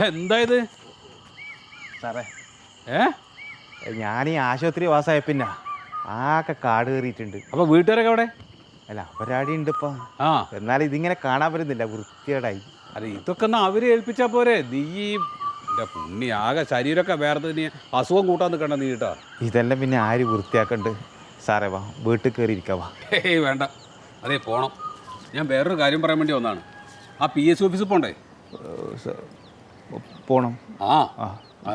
എന്തായത് സാറേ ഞാൻ ഈ ആശുപത്രി വാസമായ പിന്നെ ആകെ കാട് കയറിയിട്ടുണ്ട്. അപ്പോൾ വീട്ടുകാരൊക്കെ അവിടെ? അല്ല അവരാടി ഉണ്ട് ഇപ്പം. ആ എന്നാലും ഇതിങ്ങനെ കാണാൻ പറ്റുന്നില്ല, വൃത്തികേടായി. അല്ല ഇതൊക്കെ ഒന്ന് അവർ ഏൽപ്പിച്ചാൽ പോരെ? നീ എൻ്റെ പുണ്ണി ആകെ ശരീരമൊക്കെ വേർത്ത് നീ അസുഖം കൂട്ടാൻ നിൽക്കണ്ട നീ കേട്ടോ. ഇതെല്ലാം പിന്നെ ആര് വൃത്തിയാക്കണ്ട് സാറേ? വാ വീട്ടിൽ കയറി ഇരിക്കാവാ. ഏയ് വേണ്ട, അതേ പോണം. ഞാൻ വേറൊരു കാര്യം പറയാൻ വേണ്ടി വന്നതാണ്. ആ PSC ഓഫീസിൽ പോണ്ടേ? പോണം.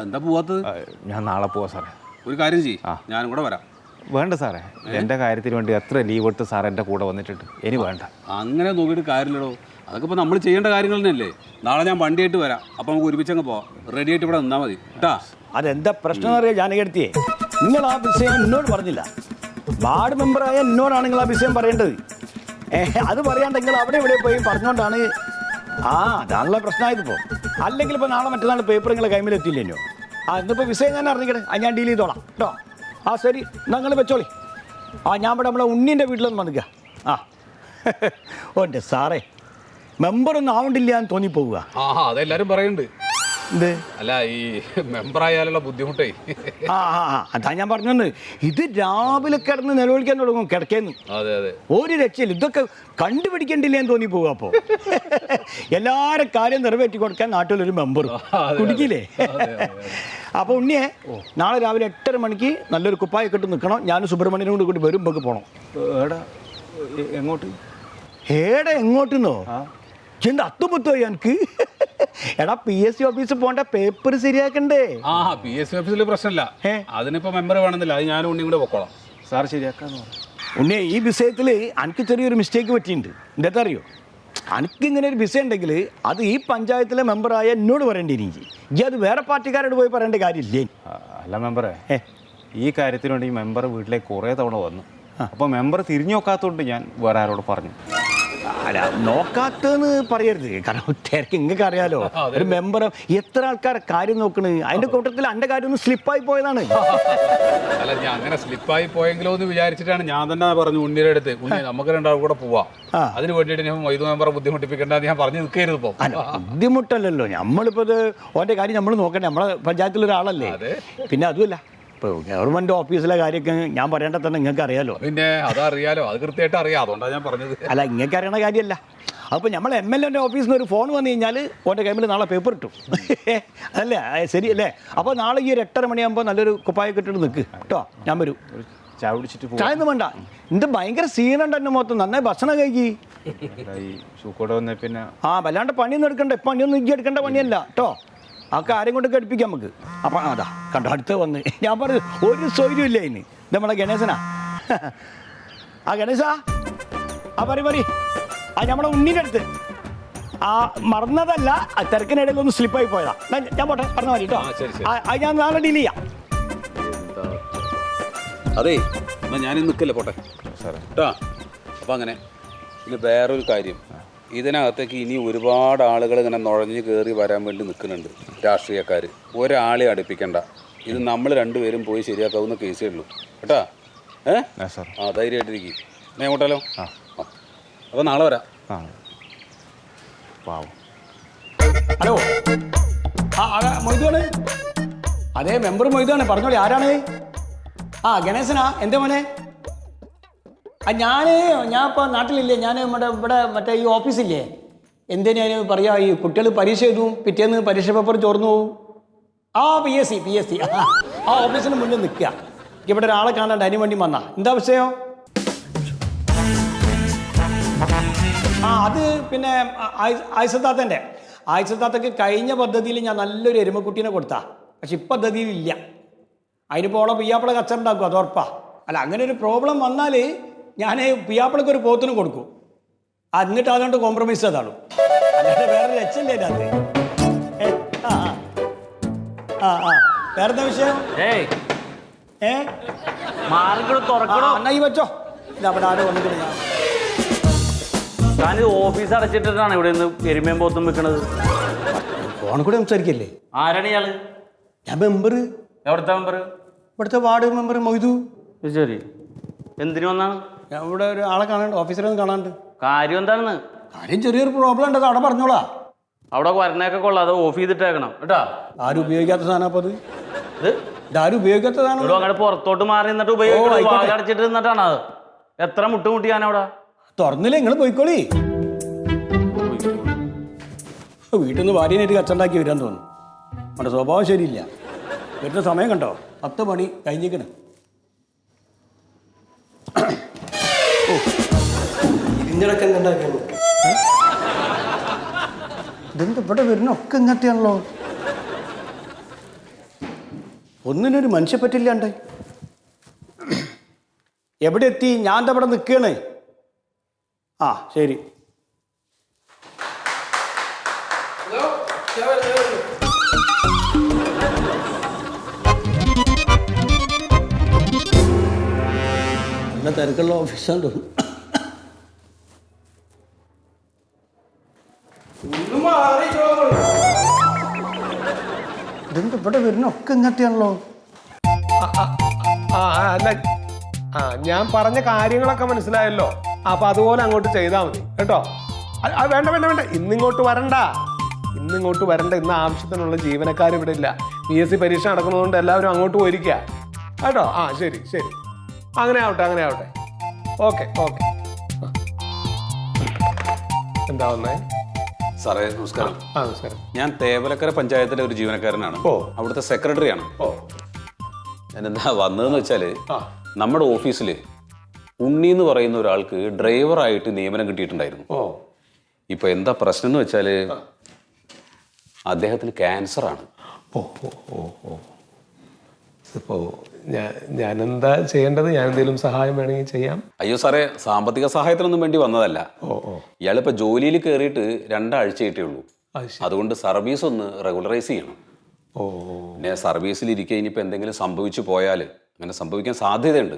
എന്താ പോവാത്തത്? ഞാൻ നാളെ പോവാം സാറേ. ഒരു കാര്യം ചെയ്യ്, ഞാനും കൂടെ വരാം. വേണ്ട സാറേ, എൻ്റെ കാര്യത്തിന് വേണ്ടി എത്ര ലീവ് എടുത്ത് സാർ എൻ്റെ കൂടെ വന്നിട്ടുണ്ട്. ഇനി വേണ്ട. അങ്ങനെ നോക്കിയിട്ട് കാര്യമില്ലടോ. അതൊക്കെ ഇപ്പോൾ നമ്മൾ ചെയ്യേണ്ട കാര്യങ്ങൾ തന്നെയല്ലേ. നാളെ ഞാൻ വണ്ടിയായിട്ട് വരാം. അപ്പോൾ നമുക്ക് ഒരുമിച്ചങ്ങ് പോവാം. റെഡി ആയിട്ട് ഇവിടെ നിന്നാൽ മതി കേട്ടാ. അതെന്താ പ്രശ്നം അറിയാം ജാനകേടത്തിയെ? നിങ്ങൾ ആ വിഷയം എന്നോട് പറഞ്ഞില്ല. വാർഡ് മെമ്പറായ എന്നോടാണ് നിങ്ങൾ ആ വിഷയം പറയേണ്ടത്. അത് പറയാണ്ട് നിങ്ങൾ അവിടെ ഇവിടെ പോയി പറഞ്ഞുകൊണ്ടാണ്. അതാണല്ലോ പ്രശ്നമായതിപ്പോൾ. അല്ലെങ്കിൽ ഇപ്പോൾ നാളെ മറ്റന്നാൾ പേപ്പർ നിങ്ങളെ കൈമിലെത്തിയില്ലേനോ? ഇന്നിപ്പോൾ വിഷയം ഞാൻ അറിഞ്ഞിക്കട്ടെ, ഞാൻ ഡീൽ ചെയ്തോളാം കേട്ടോ. ശരി, നിങ്ങൾ വെച്ചോളി. ഞാൻ ഇവിടെ നമ്മളെ ഉണ്ണീൻ്റെ വീട്ടിലൊന്നും വന്നിക്കുക. ഓൻ്റെ സാറേ, മെമ്പറൊന്നും ആവണ്ടില്ല എന്ന് തോന്നിപ്പോവുക. അതെല്ലാവരും പറയുന്നുണ്ട്. എന്ത്? അല്ല ഈ മെമ്പറായാലുള്ള ബുദ്ധിമുട്ടേ. അതാ ഞാൻ പറഞ്ഞത്. ഇത് രാവിലെ കിടന്ന് നിലവിളിക്കാൻ തുടങ്ങും കിടക്കേന്ന്. അതെ അതെ, ഒരു രക്ഷയില്ല. ഇതൊക്കെ കണ്ടുപിടിക്കണ്ടില്ല എന്ന് തോന്നി പോവുക. അപ്പോൾ എല്ലാവരും കാര്യം നിറവേറ്റി കൊടുക്കാൻ നാട്ടിലൊരു മെമ്പർ കുടിക്കില്ലേ? അപ്പോൾ ഉണ്ണിയെ നാളെ രാവിലെ 8:30 മണിക്ക് നല്ലൊരു കുപ്പായൊക്കെ ഇട്ട് നിൽക്കണം. ഞാൻ സുബ്രഹ്മണ്യനും കൂടി വരുമ്പോൾ പോകണം. എങ്ങോട്ട്? എങ്ങോട്ടെന്നോ? ചെന്ന് അത്തുപത്തോ എനിക്ക്? എടാ PSC ഓഫീസിൽ പോകേണ്ട പേപ്പർ ശരിയാക്കണ്ടേ? PSC ഓഫീസിൽ പ്രശ്നമില്ല. അതിനിപ്പോൾ മെമ്പർ വേണമെന്നില്ല. അത് ഞാനും ഉണ്ണി കൂടെ പൊക്കോളാം. സാർ ശരിയാക്കാന്ന് പറഞ്ഞു. ഉണ്ണി, ഈ വിഷയത്തിൽ എനിക്ക് ചെറിയൊരു മിസ്റ്റേക്ക് പറ്റിയിട്ടുണ്ട്. എന്താ അറിയോ? എനിക്കിങ്ങനെ ഒരു വിഷയം ഉണ്ടെങ്കിൽ അത് ഈ പഞ്ചായത്തിലെ മെമ്പറായ എന്നോട് പറയേണ്ടി എനിക്ക്. അത് വേറെ പാർട്ടിക്കാരോട് പോയി പറയേണ്ട കാര്യമില്ലേ? അല്ല മെമ്പറേ, ഈ കാര്യത്തിന് വേണ്ടി മെമ്പർ വീട്ടിലേക്ക് കുറേ തവണ വന്നു. അപ്പോൾ മെമ്പർ തിരിഞ്ഞു നോക്കാത്തതുകൊണ്ട് ഞാൻ വേറെ ആരോട് പറഞ്ഞു. അല്ല, നോക്കാത്തെന്ന് പറയരുത്. കാരണം തിരക്ക് നിങ്ങൾക്ക് അറിയാലോ. ഒരു മെമ്പർ എത്ര ആൾക്കാരെ കാര്യം നോക്കണ്. അതിന്റെ കൂട്ടത്തിൽ എൻ്റെ കാര്യം ഒന്ന് സ്ലിപ്പായി പോയതാണ്. അല്ല, ഞാൻ അങ്ങനെ സ്ലിപ്പായി പോയെങ്കിലോ എന്ന് വിചാരിച്ചിട്ടാണ് ഞാൻ തന്നെ പറഞ്ഞു ഉണ്ണിയുടെ അടുത്ത്, ഉണ്ണി നമുക്ക് രണ്ടാളും കൂടെ പോവാം. അതിന് വേണ്ടിയിട്ട് ഞാൻ വൈദ്യുത മെമ്പറെ ബുദ്ധിമുട്ടിപ്പിക്കേണ്ടത് ഞാൻ പറഞ്ഞു നിൽക്കരുത്. ഇപ്പോൾ ബുദ്ധിമുട്ടല്ലല്ലോ, നമ്മളിപ്പോൾ ഇത് ഓൻ്റെ കാര്യം നമ്മൾ നോക്കണ്ടേ? നമ്മളെ പഞ്ചായത്തിലൊരാളല്ലേ. പിന്നെ അതുമല്ല, ഇപ്പോൾ ഗവൺമെൻറ് ഓഫീസിലെ കാര്യമൊക്കെ ഞാൻ പറയേണ്ടത് തന്നെ നിങ്ങൾക്ക് അറിയാലോ. പിന്നെ അതറിയാലോ, അത് കൃത്യമായിട്ട് അറിയാം. അതുകൊണ്ടാണ് ഞാൻ പറഞ്ഞത്. അല്ല, ഇങ്ങൾക്ക് അറിയണ കാര്യമല്ല. അപ്പോൾ നമ്മൾ MLAൻ്റെ ഓഫീസിൽ നിന്ന് ഒരു ഫോൺ വന്നു കഴിഞ്ഞാൽ ഓൻ്റെ കൈമിൽ നാളെ പേപ്പർ ഇട്ടു അല്ലേ? ശരിയല്ലേ? അപ്പോൾ നാളെ ഈ ഒരു 8:30 മണിയാകുമ്പോൾ നല്ലൊരു കുപ്പായൊക്കെ ഇട്ടിട്ട് നിൽക്ക് കേട്ടോ. ഞാൻ വരും. ചായ കുടിച്ചിട്ട് ചായ ഒന്നും വേണ്ട. ഇത് ഭയങ്കര സീനുണ്ട് എൻ്റെ മൊത്തം. നന്നായി ഭക്ഷണം കഴിക്കി. സൂക്കോട് വന്നേ പിന്നെ വല്ലാണ്ട് പണിയൊന്നും എടുക്കണ്ട. പണിയൊന്നും ഇജ്ജ് എടുക്കേണ്ട പണിയല്ല കേട്ടോ. അതൊക്കെ ആരും കൊണ്ട് ഘടിപ്പിക്കാം നമുക്ക്. അപ്പം അതാ കണ്ടോ, അടുത്ത് വന്ന് ഞാൻ പറഞ്ഞു ഒരു സൗകര്യം ഇല്ല ഇന്ന്. ഇത് നമ്മളെ ഗണേശനാ. ഗണേശാ, പറ നമ്മളെ ഉണ്ണീൻ്റെ അടുത്ത്. മറന്നതല്ല, തിരക്കിനിടയിൽ ഒന്ന് സ്ലിപ്പായി പോയതാ. ഞാൻ പോട്ടെ, പറഞ്ഞ മതി കേട്ടോ. ഞാൻ നാളെ ഡീൽ ചെയ്യാം. അതെ, എന്നാൽ ഞാനിന്ന് നിൽക്കല്ലേ, പോട്ടെ സാറേ കേട്ടോ. അപ്പം അങ്ങനെ പിന്നെ വേറൊരു കാര്യം, ഇതിനകത്തേക്ക് ഇനി ഒരുപാട് ആളുകൾ ഇങ്ങനെ നുഴഞ്ഞു കയറി വരാൻ വേണ്ടി നിൽക്കുന്നുണ്ട്. രാഷ്ട്രീയക്കാർ ഒരാളെ അടുപ്പിക്കണ്ട. ഇത് നമ്മൾ രണ്ടുപേരും പോയി ശരിയാക്കാവുന്ന കേസേ ഉള്ളൂ കേട്ടാ. ധൈര്യമായിട്ടിരിക്കും. ഞാൻ എങ്ങോട്ടാലോ? അപ്പോൾ നാളെ വരാം. ഹലോ, മൊയ്തുവാണ്. അതെ, മെമ്പർ മൊയ്തുവാണ്. പറഞ്ഞോളി, ആരാണ്? ഗണേശനാ. എന്താ മോനെ? ഞാൻ ഇപ്പോൾ നാട്ടിലില്ലേ. ഞാൻ ഇവിടെ മറ്റേ ഈ ഓഫീസില്ലേ, എന്തിനാ പറയാ, ഈ കുട്ടികൾ പരീക്ഷ എഴുതും, പിറ്റേന്ന് പരീക്ഷ പേപ്പർ ചോർന്നു പോവും. PSC ആ ഓഫീസിന് മുന്നിൽ നിൽക്കുക. ഇവിടെ ഒരാളെ കാണാണ്ട് അതിന് വേണ്ടി വന്നാ. എന്താ വിഷയം? അത് പിന്നെ ആയിഷത്താത്തക്ക് കഴിഞ്ഞ പദ്ധതിയിൽ ഞാൻ നല്ലൊരു എരുമക്കുട്ടീനെ കൊടുത്താ. പക്ഷെ ഇപ്പം പദ്ധതിയിലില്ല. അതിനിപ്പോൾ ഓളെ പിയ്യാപ്പിള കച്ചറുണ്ടാക്കും, അത് ഉറപ്പാ. അല്ല, അങ്ങനെ ഒരു പ്രോബ്ലം വന്നാൽ ഞാൻ പിയ്യാപ്പിളക്ക് ഒരു പോത്തിന് കൊടുക്കും. എന്നിട്ട് അതുകൊണ്ട് കോംപ്രമൈസ് ചെയ്താളും. അല്ലാതെ വേറെ രക്ഷയില്ലേ അതിനകത്ത്. വേറെന്താ വിഷയം? എന്നാ ഈ വെച്ചോ. ഇത് അവിടെ ആരോ വന്നിട്ട് ഞാനിത് ഓഫീസ് അടച്ചിട്ടിട്ടാണ് ഇവിടെ നിന്ന് എരുമയും പോത്തും വെക്കണത്. ഫോണിൽ കൂടെ സംസാരിക്കല്ലേ? ആരാണ് ഇയാള്? ഞാൻ മെമ്പർ. എവിടുത്തെ മെമ്പർ? ഇവിടുത്തെ വാർഡ് മെമ്പർ മൊയ്തു. ശരി, എന്തിനു വന്നാണ്? ഞാൻ ഇവിടെ ഒരു ആളെ കാണാണ്ട്, ഓഫീസറെ ഒന്ന് കാണാണ്ട്. കാര്യം എന്താണെന്ന്? കാര്യം ചെറിയൊരു പ്രോബ്ലം ഉണ്ട്, അവിടെ പറഞ്ഞോളാ. അവിടെ വരണയൊക്കെ കൊള്ളാതെ ഓഫ് ചെയ്തിട്ടേക്കണം കേട്ടാ. ആരും ഉപയോഗിക്കാത്ത സാധനം അപ്പോൾ അത് ഇത് ഇതാരും ഉപയോഗിക്കാത്ത സാധനം. ഇവിടെ അങ്ങനെ പുറത്തോട്ട് മാറി നിന്നിട്ട് ഉപയോഗിക്കണം. വാതിലടച്ചിട്ട് നിന്നിട്ടാണ് അത്. എത്ര മുട്ടി ഞാനവിടെ തുറന്നില്ല, നിങ്ങൾ പോയിക്കോളി. വീട്ടിൽ നിന്ന് ഭാര്യനായിട്ട് കച്ചണ്ടാക്കി വരാൻ തോന്നുന്നു. അവൻ്റെ സ്വഭാവം ശരിയില്ല. വരുന്ന സമയം കണ്ടോ, 10 മണി കഴിഞ്ഞിരിക്കണേ. ഇതെന്താ ഇവിടെ വരുന്നൊക്കെ ഇങ്ങനത്തെയാണല്ലോ. ഒന്നിനൊരു മനുഷ്യ പറ്റില്ലാണ്ട്. എവിടെ എത്തി? ഞാൻ ഇവിടെ നിൽക്കുകയാണ്. ആ ശരി. നല്ല തിരക്കുള്ള ഓഫീസാണ് തോന്നുന്നു. ഇതെന്താ ഇവിടെ വരുന്നൊക്കെ ഇങ്ങനത്തെയാണല്ലോ. അല്ല, ഞാൻ പറഞ്ഞ കാര്യങ്ങളൊക്കെ മനസ്സിലായല്ലോ. അപ്പൊ അതുപോലെ അങ്ങോട്ട് ചെയ്താൽ മതി കേട്ടോ. വേണ്ട വേണ്ട വേണ്ട, ഇന്നിങ്ങോട്ട് വരണ്ട. ഇന്ന് ആവശ്യത്തിനുള്ള ജീവനക്കാർ ഇവിടെ ഇല്ല. PSC പരീക്ഷ നടക്കുന്നതുകൊണ്ട് എല്ലാവരും അങ്ങോട്ട് പോയിരിക്കുക കേട്ടോ. ആ ശരി ശരി, അങ്ങനെ ആവട്ടെ. ഓക്കെ. എന്താ വന്നേ? സാറേ നമസ്കാരം. നമസ്കാരം. ഞാൻ തേവലക്കര പഞ്ചായത്തിലെ ഒരു ജീവനക്കാരനാണ്. അവിടുത്തെ സെക്രട്ടറിയാണ്. ഞാനെന്താ വന്നതെന്ന് വെച്ചാൽ, നമ്മുടെ ഓഫീസിൽ ഉണ്ണി എന്ന് പറയുന്ന ഒരാൾക്ക് ഡ്രൈവറായിട്ട് നിയമനം കിട്ടിയിട്ടുണ്ടായിരുന്നു. ഇപ്പൊ എന്താ പ്രശ്നം എന്ന് വെച്ചാൽ, അദ്ദേഹത്തിന് ക്യാൻസറാണ്. ഇപ്പോ ഞാനെന്താ ചെയ്യേണ്ടത്? ഞാൻ എന്തെങ്കിലും സഹായം വേണമെങ്കിൽ ചെയ്യാം. അയ്യോ സാറേ, സാമ്പത്തിക സഹായത്തിനൊന്നും വേണ്ടി വന്നതല്ല. ഇയാളിപ്പോ ജോലിയിൽ കയറിയിട്ട് 2 ആഴ്ചയായിട്ടേ ഉള്ളൂ. അതുകൊണ്ട് സർവീസ് ഒന്ന് റെഗുലറൈസ് ചെയ്യണം. പിന്നെ സർവീസിലിരിക്കുക ഇനിയിപ്പോൾ എന്തെങ്കിലും സംഭവിച്ചു പോയാൽ, അങ്ങനെ സംഭവിക്കാൻ സാധ്യതയുണ്ട്.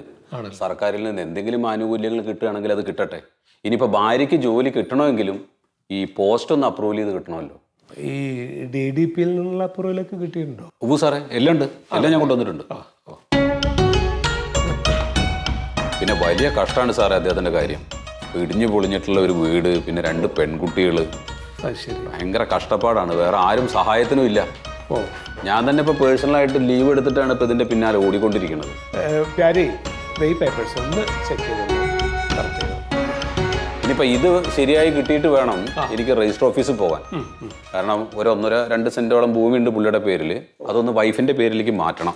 സർക്കാരിൽ നിന്ന് എന്തെങ്കിലും ആനുകൂല്യങ്ങൾ കിട്ടുകയാണെങ്കിൽ അത് കിട്ടട്ടെ. ഇനിയിപ്പോൾ ഭാര്യയ്ക്ക് ജോലി കിട്ടണമെങ്കിലും ഈ പോസ്റ്റ് ഒന്ന് അപ്രൂവൽ ചെയ്ത് കിട്ടണമല്ലോ. ഈ DDPയിൽ നിന്നുള്ള അപ്രൂവലൊക്കെ കിട്ടിയിട്ടുണ്ടോ? ഉവ്വ് സാറേ, എല്ലാം ഉണ്ട്. എല്ലാം ഞാൻ കൊണ്ടുവന്നിട്ടുണ്ട്. പിന്നെ വലിയ കഷ്ടമാണ് സാറേ അദ്ദേഹത്തിൻ്റെ കാര്യം. ഇടിഞ്ഞു പൊളിഞ്ഞിട്ടുള്ള ഒരു വീട്, പിന്നെ 2 പെൺകുട്ടികൾ. ഭയങ്കര കഷ്ടപ്പാടാണ്. വേറെ ആരും സഹായത്തിനും ഇല്ല. ഞാൻ തന്നെ ഇപ്പോൾ പേഴ്സണലായിട്ട് ലീവ് എടുത്തിട്ടാണ് ഇപ്പോൾ ഇതിൻ്റെ പിന്നാലെ ഓടിക്കൊണ്ടിരിക്കുന്നത്. ഇനിയിപ്പോൾ ഇത് ശരിയായി കിട്ടിയിട്ട് വേണം എനിക്ക് രജിസ്റ്റർ ഓഫീസിൽ പോകാൻ. കാരണം 1.5-2 സെന്റോളം ഭൂമി ഉണ്ട് പുള്ളിയുടെ പേരിൽ. അതൊന്ന് വൈഫിൻ്റെ പേരിലേക്ക് മാറ്റണം.